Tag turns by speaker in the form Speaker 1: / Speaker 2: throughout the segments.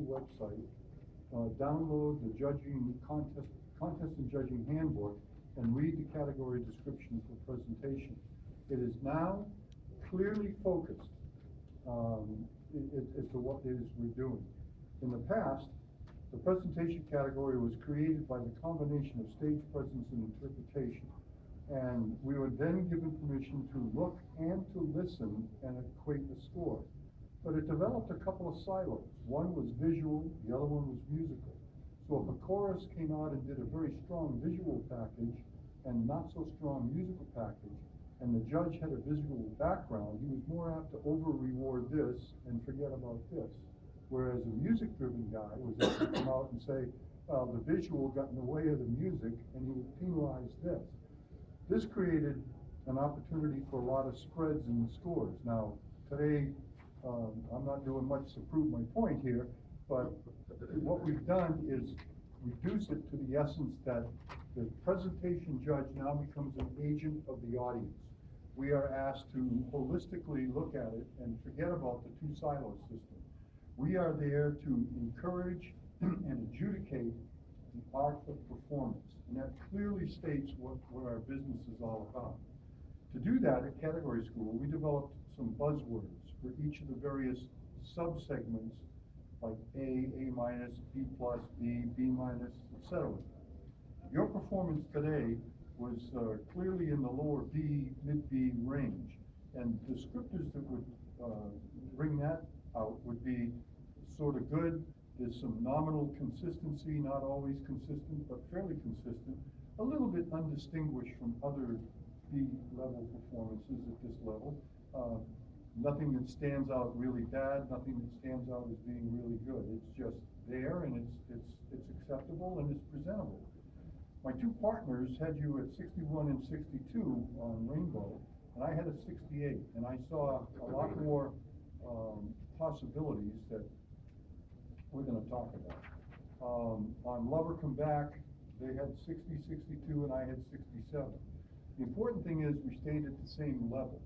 Speaker 1: website, download the contest and judging handbook, and read the category description for presentation. It is now clearly focused as to what it is we're doing. In the past, the presentation category was created by the combination of stage presence and interpretation. And we were then given permission to look and to listen and equate the score. But it developed a couple of silos. One was visual, the other one was musical. So if a chorus came out and did a very strong visual package and not so strong musical package, and the judge had a visual background, he was more apt to over-reward this and forget about this. Whereas a music-driven guy was able to come out and say, well, the visual got in the way of the music, and he would penalize this. This created an opportunity for a lot of spreads in the scores. Now, today, I'm not doing much to prove my point here, but what we've done is reduce it to the essence that the presentation judge now becomes an agent of the audience. We are asked to holistically look at it and forget about the two-silo system. We are there to encourage and adjudicate the art of performance. And that clearly states what our business is all about. To do that at Category School, we developed some buzzwords for each of the various sub-segments, like A minus, B plus, B minus, etc. Your performance today was clearly in the lower B, mid-B range. And descriptors that would bring that out would be sort of good. There's some nominal consistency, not always consistent, but fairly consistent. A little bit undistinguished from other B-level performances at this level. Nothing that stands out really bad, nothing that stands out as being really good. It's just there, and it's acceptable, and it's presentable. My two partners had you at 61 and 62 on Rainbow, and I had a 68, and I saw a lot more possibilities that we're going to talk about. On Lover Come Back, they had 60, 62, and I had 67. The important thing is we stayed at the same level,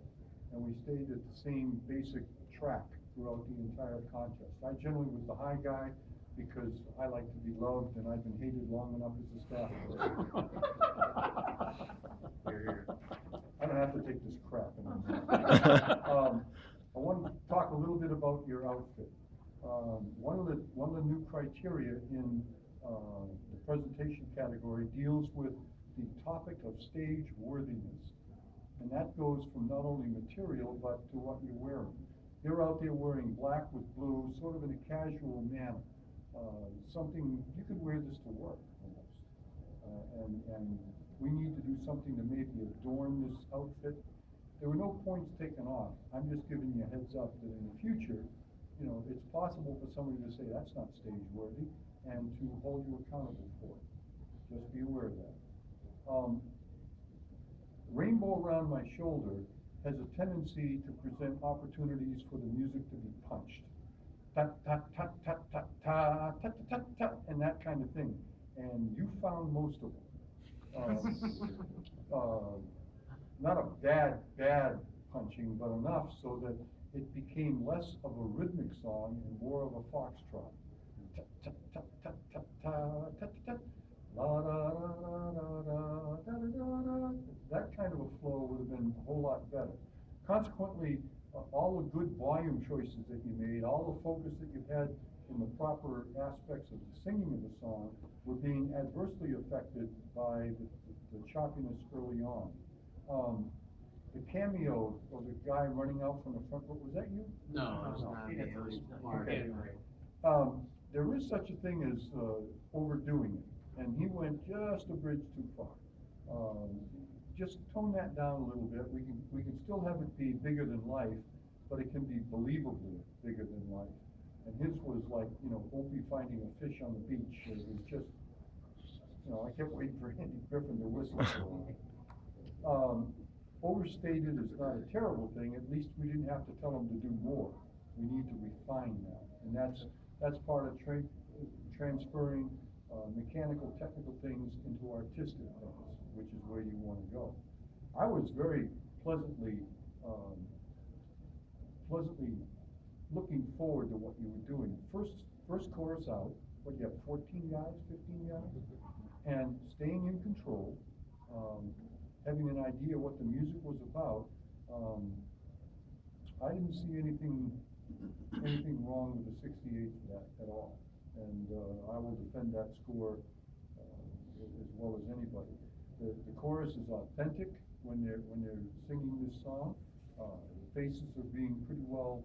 Speaker 1: and we stayed at the same basic track throughout the entire contest. I generally was the high guy because I like to be loved, and I've been hated long enough as a staff person. I don't have to take this crap anymore. I want to talk a little bit about your outfit. One of the new criteria in the presentation category deals with the topic of stage worthiness. And that goes from not only material, but to what you're wearing. You're out there wearing black with blue, sort of in a casual manner. Something, you could wear this to work, almost. And we need to do something to maybe adorn this outfit. There were no points taken off. I'm just giving you a heads up that in the future, it's possible for somebody to say that's not stage worthy and to hold you accountable for it. Just be aware of that. Rainbow Around My Shoulder has a tendency to present opportunities for the music to be punched. Ta ta ta ta ta ta ta ta ta, and that kind of thing. And you found most of them. Not a bad punching, but enough so that it became less of a rhythmic song and more of a foxtrot. Ta ta ta ta ta ta ta ta ta, la da da da da da da da. That kind of a flow would have been a whole lot better. Consequently, all the good volume choices that you made, all the focus that you had in the proper aspects of the singing of the song were being adversely affected by the choppiness early on. The cameo of the guy running out from the front, was that you?
Speaker 2: No, it was not me, it was Mark.
Speaker 1: Okay. There is such a thing as overdoing it, and he went just a bridge too far. Just tone that down a little bit. We can still have it be bigger than life, but it can be believably bigger than life. And his was like, Opie finding a fish on the beach. It was just, I kept waiting for Andy Griffin to whistle for me. Overstated is not a terrible thing. At least we didn't have to tell him to do more. We need to refine that, and that's part of transferring mechanical, technical things into artistic things, which is where you want to go. I was very pleasantly looking forward to what you were doing. First first chorus out, what, you have 14 guys, 15 guys? And staying in control, having an idea what the music was about. I didn't see anything wrong with the 68 for that at all. And I will defend that score as well as anybody. The chorus is authentic when they're singing this song. The faces are being pretty well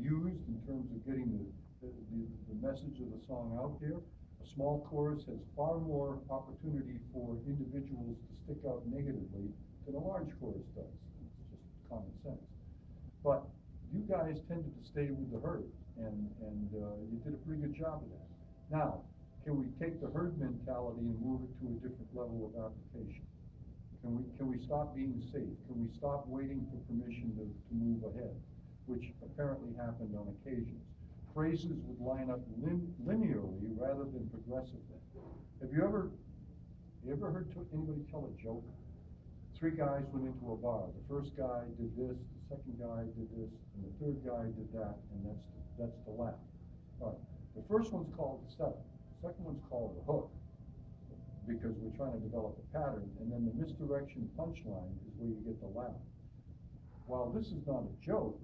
Speaker 1: used in terms of getting the message of the song out there. A small chorus has far more opportunity for individuals to stick out negatively than a large chorus does. It's just common sense. But you guys tended to stay with the herd, and you did a pretty good job of that. Now, can we take the herd mentality and move it to a different level of application? Can we stop being safe? Can we stop waiting for permission to move ahead, which apparently happened on occasions? Phrases would line up linearly rather than progressively. Have you ever heard anybody tell a joke? Three guys went into a bar. The first guy did this, the second guy did this, and the third guy did that, and that's the laugh. All right. The first one's called the setup. The second one's called the hook, because we're trying to develop a pattern, and then the misdirection punchline is where you get the laugh. While this is not a joke,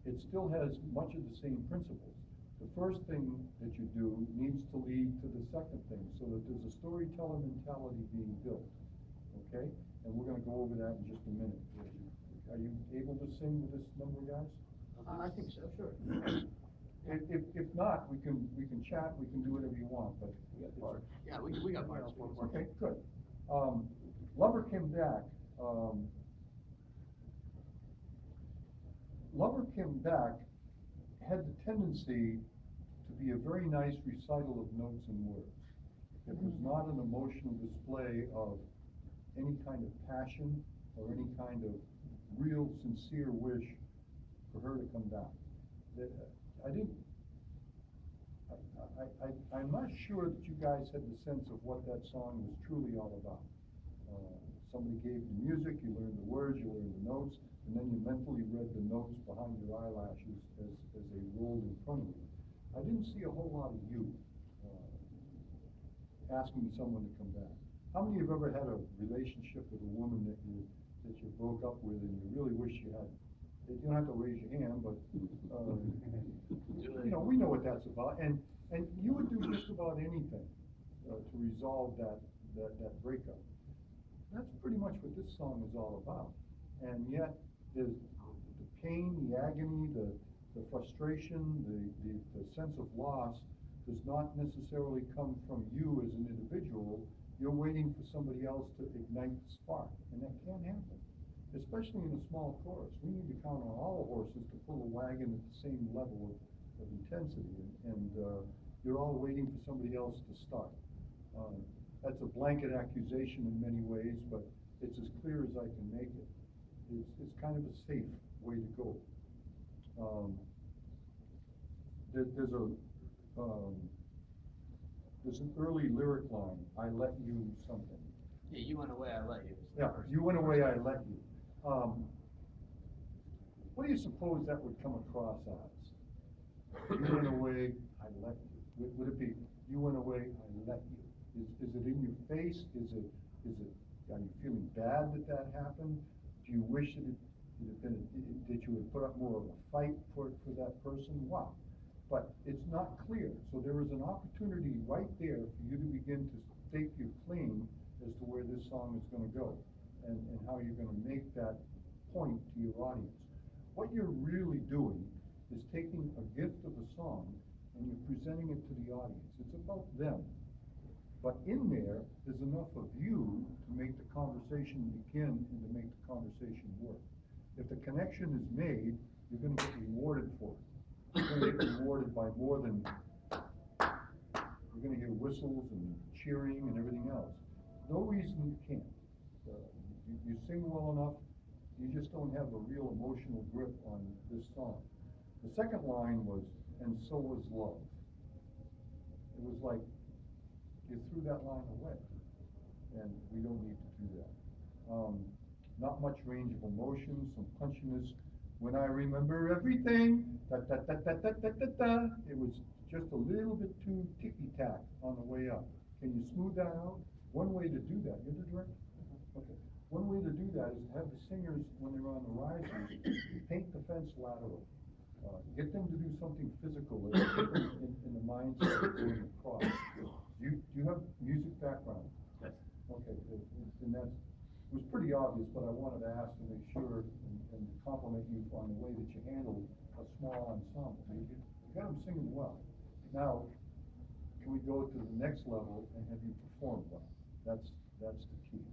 Speaker 1: it still has much of the same principles. The first thing that you do needs to lead to the second thing, so that there's a storyteller mentality being built, okay? And we're gonna go over that in just a minute. Are you able to sing with this number of guys?
Speaker 2: I think so, sure.
Speaker 1: If not, we can chat, we can do whatever you want, but.
Speaker 2: Yeah, we got parts.
Speaker 1: Okay, good. Lover Came Back, Lover Came Back had the tendency to be a very nice recital of notes and words. It was not an emotional display of any kind of passion or any kind of real sincere wish for her to come back. I'm not sure that you guys had the sense of what that song was truly all about. Somebody gave you music, you learned the words, you learned the notes, and then you mentally read the notes behind your eyelashes as they rolled in front of you. I didn't see a whole lot of you asking someone to come back. How many of you have ever had a relationship with a woman that you broke up with and you really wish you hadn't? You don't have to raise your hand, but you know, we know what that's about, and you would do just about anything to resolve that breakup. That's pretty much what this song is all about. And yet, there's the pain, the agony, the frustration, the sense of loss does not necessarily come from you as an individual. You're waiting for somebody else to ignite the spark, and that can't happen, especially in a small chorus. We need to count on all the horses to pull a wagon at the same level of intensity, and you're all waiting for somebody else to start. That's a blanket accusation in many ways, but it's as clear as I can make it. It's kind of a safe way to go. There's an early lyric line, I let you something.
Speaker 2: Yeah, you went away, I let you.
Speaker 1: Yeah, you went away, I let you. What do you suppose that would come across as? You went away, I let you. Would it be, you went away, I let you? Is it in your face? Are you feeling bad that happened? Do you wish that that you would put up more of a fight for that person? Wow. But it's not clear. So there is an opportunity right there for you to begin to stake your claim as to where this song is going to go and how you're going to make that point to your audience. What you're really doing is taking a gift of a song and you're presenting it to the audience. It's about them. But in there's enough of you to make the conversation begin and to make the conversation work. If the connection is made, you're going to get rewarded for it. You're going to get rewarded by more than, you're going to hear whistles and cheering and everything else. No reason you can't. You sing well enough, you just don't have a real emotional grip on this song. The second line was, and so was love. It was like, you threw that line away, and we don't need to do that. Not much range of emotion, some punchiness, When I remember everything, da da da da da da da da. It was just a little bit too ticky-tack on the way up. Can you smooth that out? One way to do that, you're the director? Okay. One way to do that is to have the singers, when they're on the risers, paint the fence lateral. Get them to do something physical in the mindset of going across. You have music background?
Speaker 2: Yes.
Speaker 1: Okay, and that was pretty obvious, but I wanted to ask to make sure and compliment you on the way that you handled a small ensemble. You got them singing well. Now, can we go to the next level and have you perform well? That's the key.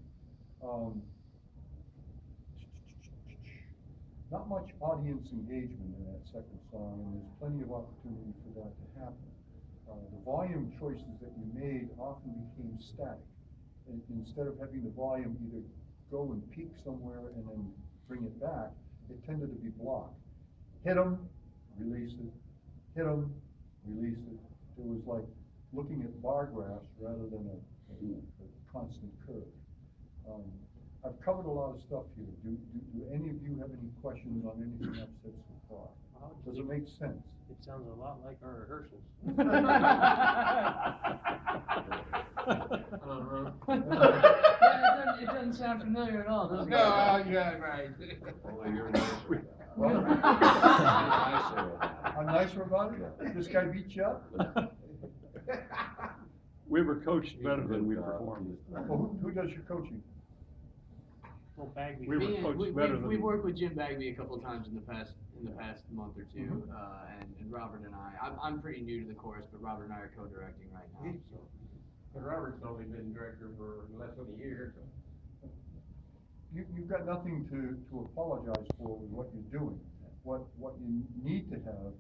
Speaker 1: Not much audience engagement in that second song, and there's plenty of opportunity for that to happen. The volume choices that you made often became static. And instead of having the volume either go and peak somewhere and then bring it back, it tended to be blocked. Hit them, release it, hit them, release it. It was like looking at bar graphs rather than a constant curve. I've covered a lot of stuff here. Do any of you have any questions on anything I've said so far? Does it make sense?
Speaker 3: It sounds a lot like our rehearsals.
Speaker 2: It doesn't sound familiar at all, does it?
Speaker 4: No, yeah, right.
Speaker 5: Well, you're nicer
Speaker 1: Well,
Speaker 5: about it.
Speaker 1: I'm nicer about it? This guy beat you up?
Speaker 6: We were coached better than we performed.
Speaker 1: Well, who does your coaching?
Speaker 3: Well, Bagby.
Speaker 6: We were coached better than.
Speaker 2: We've worked with Jim Bagby a couple of times in the past month or two, and Robert and I'm pretty new to the chorus, but Robert and I are co-directing right now, so.
Speaker 4: But Robert's only been director for less than a year, so.
Speaker 1: You've got nothing to apologize for with what you're doing. What you need to have,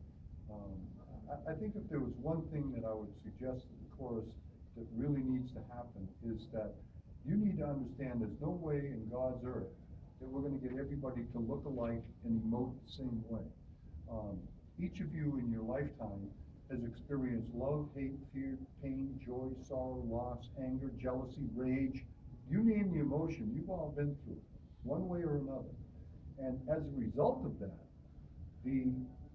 Speaker 1: I think if there was one thing that I would suggest to the chorus that really needs to happen is that you need to understand there's no way in God's earth that we're going to get everybody to look alike and emote the same way. Each of you in your lifetime has experienced love, hate, fear, pain, joy, sorrow, loss, anger, jealousy, rage. You name the emotion, you've all been through it, one way or another. And as a result of that, the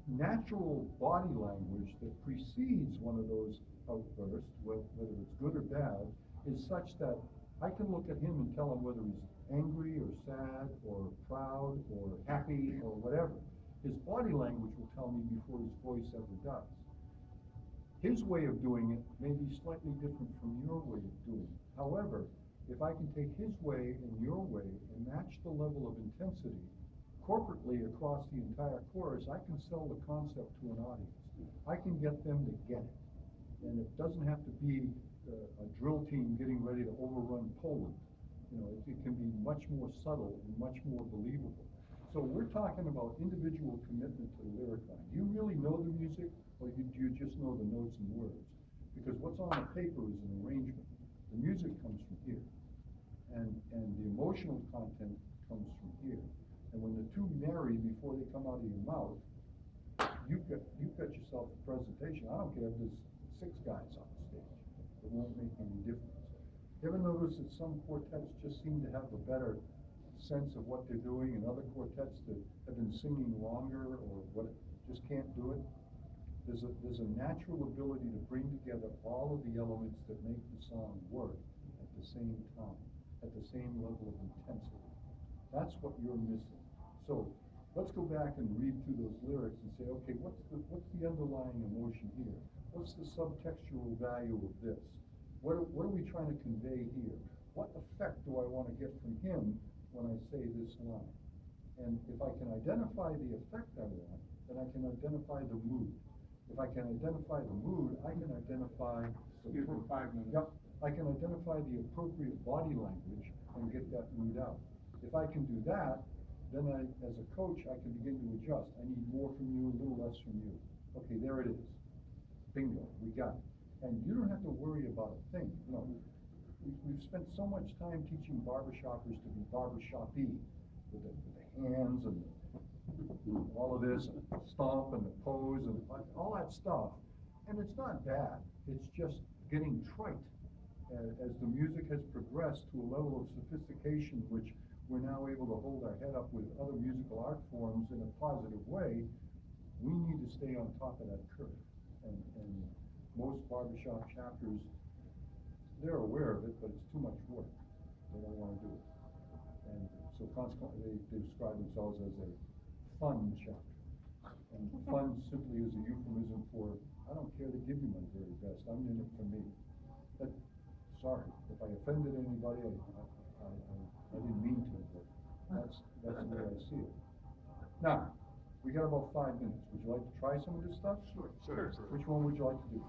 Speaker 1: natural body language that precedes one of those outbursts, whether it's good or bad, is such that I can look at him and tell him whether he's angry or sad or proud or happy or whatever. His body language will tell me before his voice ever does. His way of doing it may be slightly different from your way of doing it. However, if I can take his way and your way and match the level of intensity corporately across the entire chorus, I can sell the concept to an audience. I can get them to get it. And it doesn't have to be a drill team getting ready to overrun Poland. You know, it can be much more subtle and much more believable. So we're talking about individual commitment to the lyric line. Do you really know the music, or do you just know the notes and words? Because what's on the paper is an arrangement. The music comes from here, and the emotional content comes from here. And when the two marry before they come out of your mouth, you've got yourself a presentation. I don't care if there's 6 guys on the stage. It won't make any difference. Ever notice that some quartets just seem to have a better sense of what they're doing, and other quartets that have been singing longer or what just can't do it? There's a natural ability to bring together all of the elements that make the song work at the same time, at the same level of intensity. That's what you're missing. So let's go back and read through those lyrics and say, okay, what's the underlying emotion here? What's the subtextual value of this? What are we trying to convey here? What effect do I want to get from him when I say this line? And if I can identify the effect I want, then I can identify the mood. If I can identify the mood, I can identify
Speaker 4: Excuse me, 5 minutes.
Speaker 1: Yep, I can identify the appropriate body language and get that mood out. If I can do that, then as a coach, I can begin to adjust. I need more from you, a little less from you. Okay, there it is. Bingo, we got it. And you don't have to worry about a thing. You know, we've spent so much time teaching barbershoppers to be barbershop-y with the hands and all of this, and the stomp and the pose and all that stuff. And it's not bad. It's just getting trite as the music has progressed to a level of sophistication which we're now able to hold our head up with other musical art forms in a positive way, we need to stay on top of that curve. And most barbershop chapters, they're aware of it, but it's too much work. They don't wanna do it. And so consequently, they describe themselves as a fun chapter. And fun simply is a euphemism for, I don't care to give you my very best, I'm in it for me. But, sorry, if I offended anybody, I didn't mean to, but that's the way I see it. Now, we got about 5 minutes, would you like to try some of this stuff?
Speaker 2: Sure.
Speaker 1: Which one would you like to do?